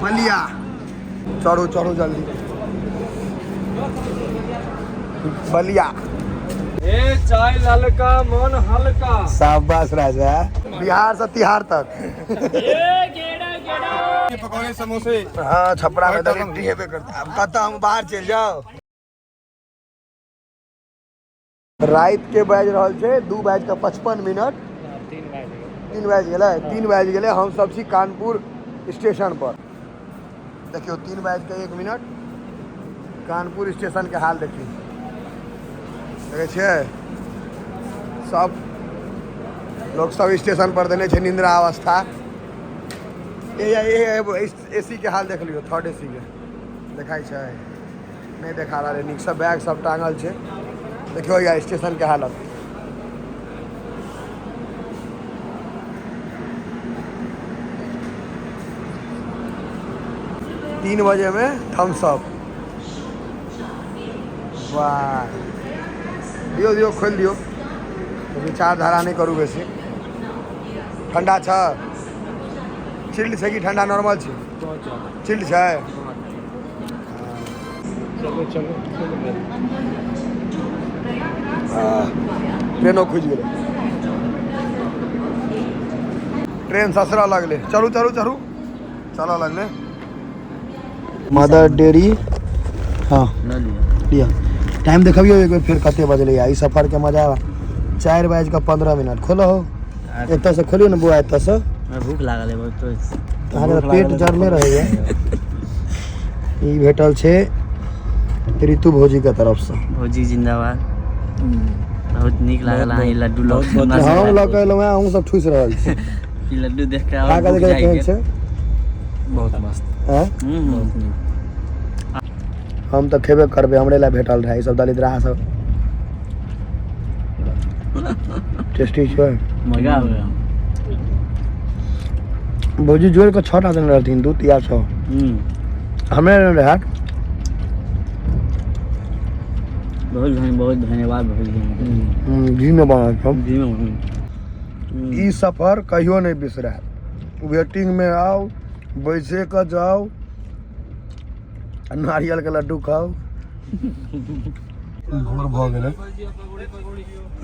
बलिया। चढ़ो चढ़ो जल्दी। बलिया चाय ललका मन हल्का। शाबाश राजा। बिहार से तिहार तक। पकौड़े समोसे। हाँ छपरा में तो लिट्टी हेबे करता। अब कहता हम बाहर चल जाओ। रात के बाज रहा है 2:55। 3 बाज गए। हम सब छी कानपुर स्टेशन पर। देखियो 3:01। कानपुर स्टेशन के हाल देखिए। देखे छे सब लोग सब स्टेशन पर देने छे निंद्रा अवस्था। एसी के हाल देख लियो। 3rd AC के देखाई छे नहीं देखा रहा है। सब बैग सब टांगल छे। देखियो या स्टेशन के हालत। तीन बजे में थम्स अप। वाह दियो दियो खोल दियो। तो विचारधारा नहीं करूँ बेसी। ठंडा छ चिल्ड है कि ठंडा नॉर्मल छे? चिल्ड है। चलो चलो ट्रेनों खुज गए। ट्रेन ससरा लगले। चलू चलू चलू चलो लगले। Mother dairy. हाँ लिया। टाइम देखियो एक बार फिर कते बजले। ई सफर के मजा 4:15। खोलो हो एत से खोलियो ना बुआ। एत से भूख लागल है बहुत। तो पेट जरने रहेगा। ई भेटल छे ऋतु भौजी के तरफ से। भौजी जिंदाबाद। बहुत नीक लागल। अहाँ ई लड्डू हम लगल मैं हम सब ठुस रहल छी। ई लड्डू देख के खा के देखे छे बहुत मस्त। हैं बहुत नीक। हम तो खेबे करबे। हमरे ला भेटल रहे सब दलिद्रा सब। टेस्टी छे। मजा आ गया। भौजी जोड़ के 6 दिन रहथिन। 2 या 6 हमें रहा। बहुत धन्यवाद भौजी। जी में बनल छम। जी में ई सफर कहियो नहीं बिसरा। वेटिंग में आओ बैसे के जाओ नारियल के लड्डू खाओ। भोर भ गेलै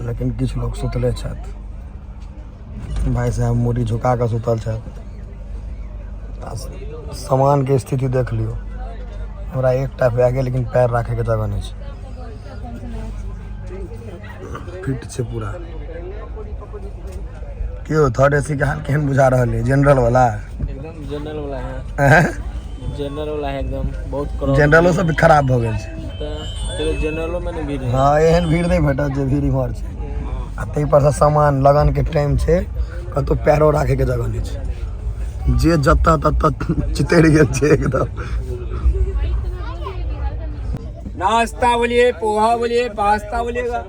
लेकिन किछ लोग सुतले छथि। भाई साहब मुड़ी झुका के सुतल छथि। सामान के स्थिति देख लियो। हमरा एकटा बैग है लेकिन पैर रखे के जगह नहीं है। फिट छे पूरा। क्यों 3rd AC के हाल केहन बुझा रहल है? जनरल वाला एकदम जनरल वाला है। जनरल वाला है एकदम बहुत। जनरलो सब खराब हो गेल छे। तो जनरलो में भीड़ है। हाँ एहन भीड़ नहीं भेटत जे भीड़ इम्हर छे। आ तै पर से सामान लगन के टाइम छे कतो पैरो रखे के जगह नहीं छे। जे जत्ता तत्ता चितैर गेल छे एकदम। नाश्ता बोलिए, पोहा बोलिए, पास्ता बोलिएगा।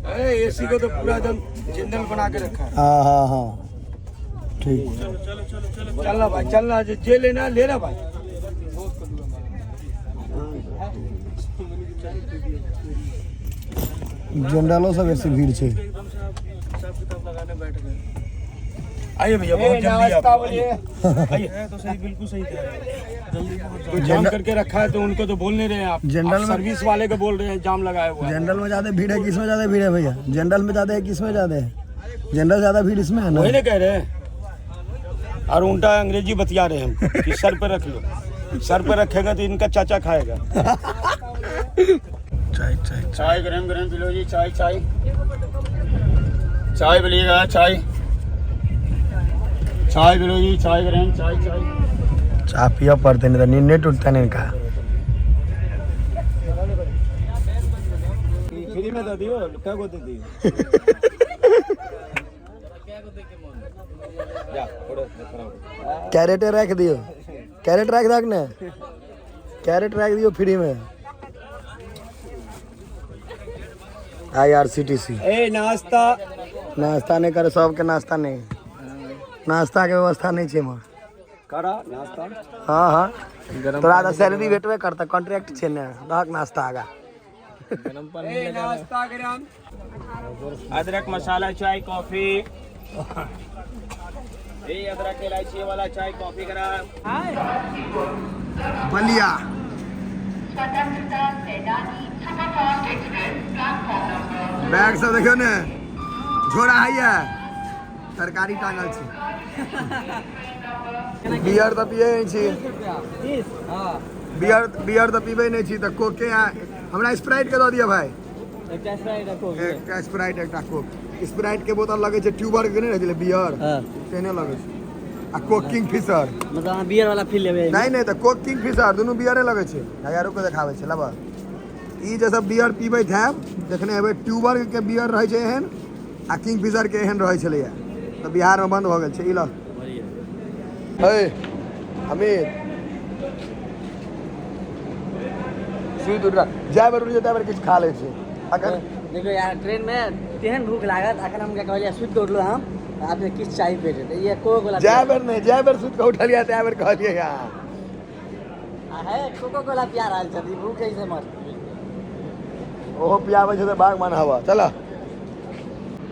एसी को तो पूरा एकदम जनरल बना के रखा है। हाँ ठीक। चलना भाई चलना। जे लेना लेना भाई। जनरलों सब ऐसी भीड़ छे। आइए भैया बहुत जल्दी आप आइए। तो सही बिल्कुल सही कह रहे हैं। जल्दी तो जाम करके रखा है तो उनको तो बोल नहीं रहे हैं आप। जनरल में सर्विस वाले को बोल रहे हैं जाम लगाया हुआ है। जनरल में ज्यादा भीड़ है। किसमें ज्यादा भीड़ है भैया? जनरल में ज्यादा है किसमें ज्यादा है? जनरल ज्यादा भीड़ इसमें है ना। वही नहीं कह रहे हैं। और उल्टा अंग्रेजी बतिया रहे हैं हम कि सर पे रख लो। सर पे रखेगा तो इनका चाचा खाएगा। चाय चाय चाय गरम गरम पिलो जी। चाय चाय चाय पिलिएगा। चाय चाय पिलो जी। चाय गरम चाय चाय। चाय पिया पड़ते नहीं तो नींद नहीं टूटता नहीं का। फ्री में दे दियो। क्या को दे दियो? कैरेट रख दियो। कैरेट रख दक ने। कैरेट रख दियो फ्री में। IRCTC नाश्ता नाश्ता नहीं करे। सबके नाश्ता नहीं। नाश्ता के व्यवस्था नहीं छे इमहर। करा नाश्ता। हाँ तोरा तो सैलरी भेटबे करता। कॉन्ट्रैक्ट छे ने रख नाश्ता आगा। नाश्ता गरम। अदरक मसाला चाय कॉफी। ये अदरक इलायची वाला चाय कॉफी करा बलिया बैग सब देखियो ने झोरा है तरकारी टांगल छै बियर तऽ पिए नहीं छी बियर तऽ पीबे नहीं छी तऽ कोके हमरा स्प्राइट के दऽ दिअ भाई एकटा स्प्राइट एकटा कोक स्प्राइट के बोतल लगे छै ट्यूबर के नहीं रहै बियर तेने लगे छै आ कोक किंग फिशर मतलब बियर वाला फील लेबे नहीं तो कोक किंग फिशर दोनों बियरे लगे छै हजारों के देखावे छै लब ई जे सब बियर पीबे थे देखने हेबे ट्यूबर के बियर रहे छै एहन आ किंग फिशर के एहन रहे छलैया तो बिहार में बंद भ गेल छै ई ल हे अमित सुई दूर जाय बर जाय बर किछ खा ले छै अगर देखो यार ट्रेन में केहन भूख लागत अखन हम कहलिया सुत के उठलो हम आपने किछ चाहिए पेटे तो ये कोको कोला जाय बर सुत के उठलिया तय बर कहलिए यार है कोको कोला प्यार आल छथि भूख कैसे मर ओहो पियावे छै त बाग मन हवा चल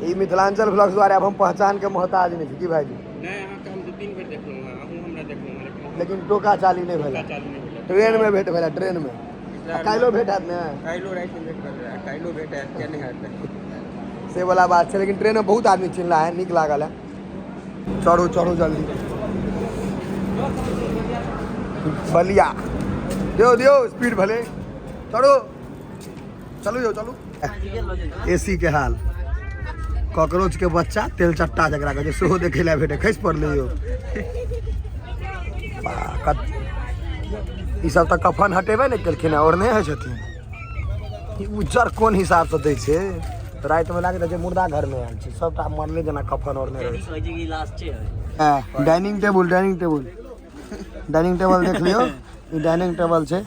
ई मिथिलांचल व्लॉग्स द्वारा अब हम पहचान के मोहताज नहीं छी की भाईजी नहीं यहाँ काम 2-3 बेर देख लूंगा हमरा देख लूंगा लेकिन टोका चाली नहीं भेला ट्रेन में भेट भेला ट्रेन में काइलो भेट हाथ में काइलो राइट में भेट कर रहा है काइलो भेट है क्या नहीं हाथ से वाला बात है लेकिन ट्रेन में बहुत आदमी चिल्ला है निक लागल है चढ़ू चढ़ू जल्दी बलिया दियो स्पीड भले चढ़ो चलू यो चलू एसी के हाल कॉकरोच के बच्चा तेल चट्टा जकरा कहै छै सेहो देखै लए भेटे खसि पड़लै यो ई सब तऽ कफन हटेबे नहि केलखिन और नहि होइ छथिन ई उज्जर कोन हिसाब से दै छै रात में लागत छै मुर्दा घर में आयल छै सबटा मरले जना कफन और नहि रहै छै डाइनिंग टेबल देख लियो ई डाइनिंग टेबल छै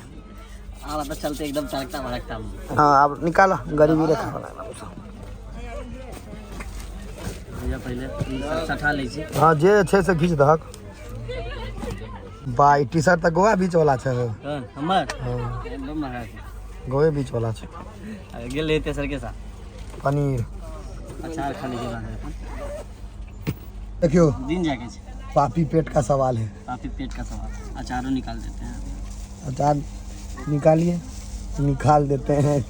अब तो चलते एकदम चरकता भड़कता हाँ अब निकालो गरीबी रेखा वाला भैया पहले सठा ले छी हाँ जे छै से घीच दहक बाई टी शर्ट तऽ गोवा बीच वाला छै हमर एकदम महंगा छै गोवे बीच वाला छै गेल रहे तेसर के साथ पनीर अचार खा लीजिए देखियो दिन जाके छै पापी पेट का सवाल है काफी पेट का सवाल अचारों निकाल देते हैं अचार निकालिए निकाल देते हैं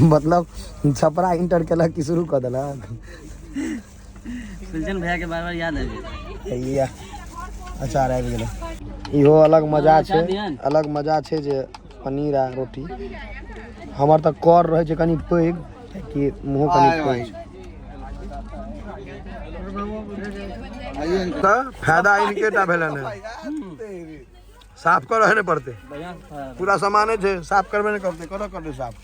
मतलब छपरा इंटर केलक कि शुरू कर देलक सुलझन भैया के बार बार याद आ भैया अचार आबि गेलै इहो अलग मजा छै अलग मजा छै जे पनीर आ रोटी हमर तऽ कर रहै छै कनि पैघ कि मुँह कनि पैघ तऽ फायदा इनके टा भेलन है साफ करऽ नहि पड़तै पूरा सामाने छै साफ करबे नहि करतै करतै साफ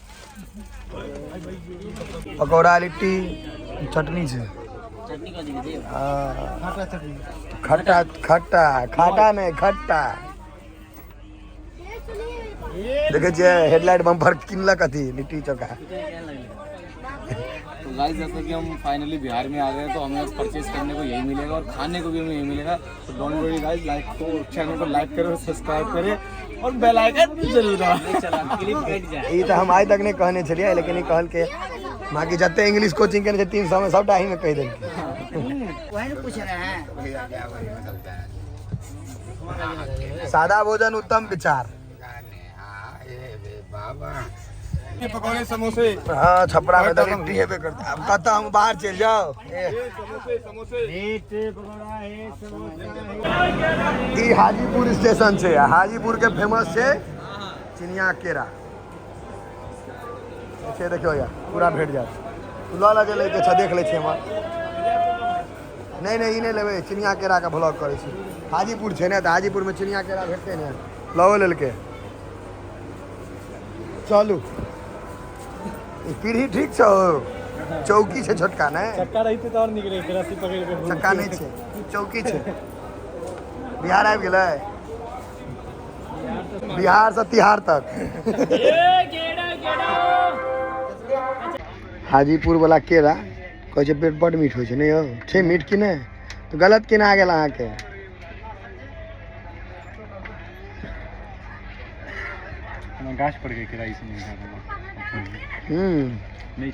पकौड़ा लिट्टी चटनी छै खट्टा खट्टा खाटा नहीं खट्टा देखे छियै हेडलाइट बम्पर किनलक अथी लिट्टी चोखा तो गाइस जैसे कि हम फाइनली बिहार में आ गए तो हमें परचेज करने को यही मिलेगा और खाने को भी हमें यही मिलेगा तो डोंट वरी गाइस लाइक को चैनल को लाइक करो सब्सक्राइब करें और बेल आइकन जरूर दबाएं। ई तो हम आज तक नहीं कहने छलिए लेकिन ई कहल के बाकी जते इंग्लिश कोचिंग केने छै 300 में सबटा ही में कह देलकै वही पूछ रहे हैं सादा भोजन उत्तम विचार ये पकौड़े समोसे हाँ छपरा में तो लिट्टी हेबे करता अब कहता हम बाहर चल जाओ समोसे ई हाजीपुर स्टेशन छै हाजीपुर के फेमस छै चिनिया केरा से देखियो यार पूरा भेट जात तू लऽ जे लैके छै देख लै छी हमर नहीं ई नहीं लेबै चिनिया केरा का ब्लॉग करै छी हाजीपुर छै ने तऽ हाजीपुर में चिनिया केरा भेटतै ने लओ लेलकै चलू पीढ़ी ठीक छौ चौकी छै छोटका ने चक्का रहिते तो और निकले रस्सी पकड़ के चक्का नहीं छै चौकी छै बिहार आबि गेलै बिहार से तिहार तक हाजीपुर वाला केरा कहै छै पेट बड मीठ होइ छै नहीं यौ छै मीठ कि नहीं तो गलत केना गेल अहाँके गाछ पड़ गई किराई से नहीं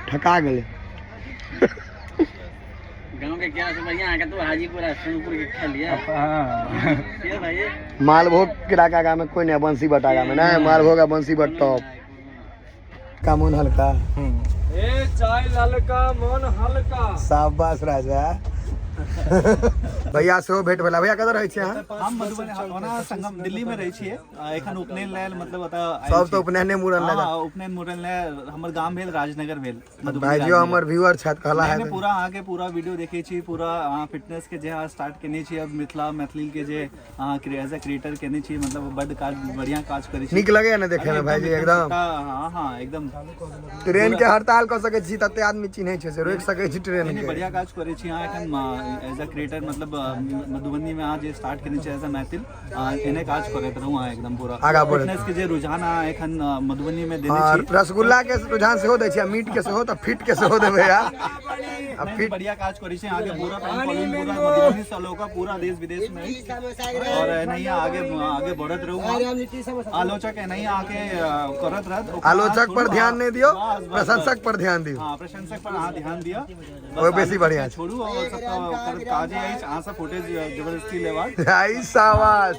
ठका गेलै गांव के क्या से बढ़िया आके तो हाजीपुर सोनपुर के खा लिया ये भाई मालभोग किराका गाँव में कोई नहीं, बंसी बटा गाँव में नहीं, मालभोग का बंसी बट टॉप का मन हल्का ए चाय ललका मन हल्का। शाबाश राजा। भैया सेहो भेट भेला। भैया कतऽ रहै छी अहाँ? हम मधुबनी ओना संगम दिल्ली में रहै छियै। एखन उपनयन लेल मतलब ओतऽ सब तो उपनयने मूड़न लगा। हां उपनयन मूड़न ले हमर गाम भेल राजनगर भेल मधुबनी। भाईजियो हमर व्यूअर छथि, कहला है पूरा अहाँ के पूरा वीडियो देखै छी, पूरा अहाँ फिटनेस के जे अहाँ स्टार्ट केने छी, अब मिथिला मैथिली के जे अहाँ एज अ क्रिएटर केने छी, मतलब बड काज बढ़िया काज करै छी। नीक लगे ना देखे में भाईजी एकदम। हां हां एकदम ट्रेन के हड़ताल कर सकै छी, तते आदमी चिन्है छै से रोक सकै छी ट्रेन के। बढ़िया काज करै छी अहाँ एखन एज अ क्रिएटर, मतलब मधुबनी में अहाँ जे स्टार्ट केने छी एज अ मैथिल, एने काज करैत रहू अहाँ एकदम पूरा आगा बढ़। फिटनेस के जे रुझान अहाँ एखन मधुबनी में देने और छी, रसगुल्ला के रुझान सेहो दै छी, मीट के सेहो, त फिट के सेहो देबै यार। अब नहीं, फिट बढ़िया काज करी छी आगे पूरा फैन फॉलोइंग पूरा मधुबनी से लोग पूरा देश विदेश में, और नहीं आगे आगे बढ़त रहू। आलोचक है नहीं आके करत रहत, आलोचक पर ध्यान नहीं दियो, प्रशंसक पर ध्यान दियो। हां प्रशंसक पर अहाँ ध्यान दिया, वो बेसी बढ़िया छोड़ू और सब काजे अछि अहाँ सब फुटेज जबरदस्ती लेवा। आई शाबाश।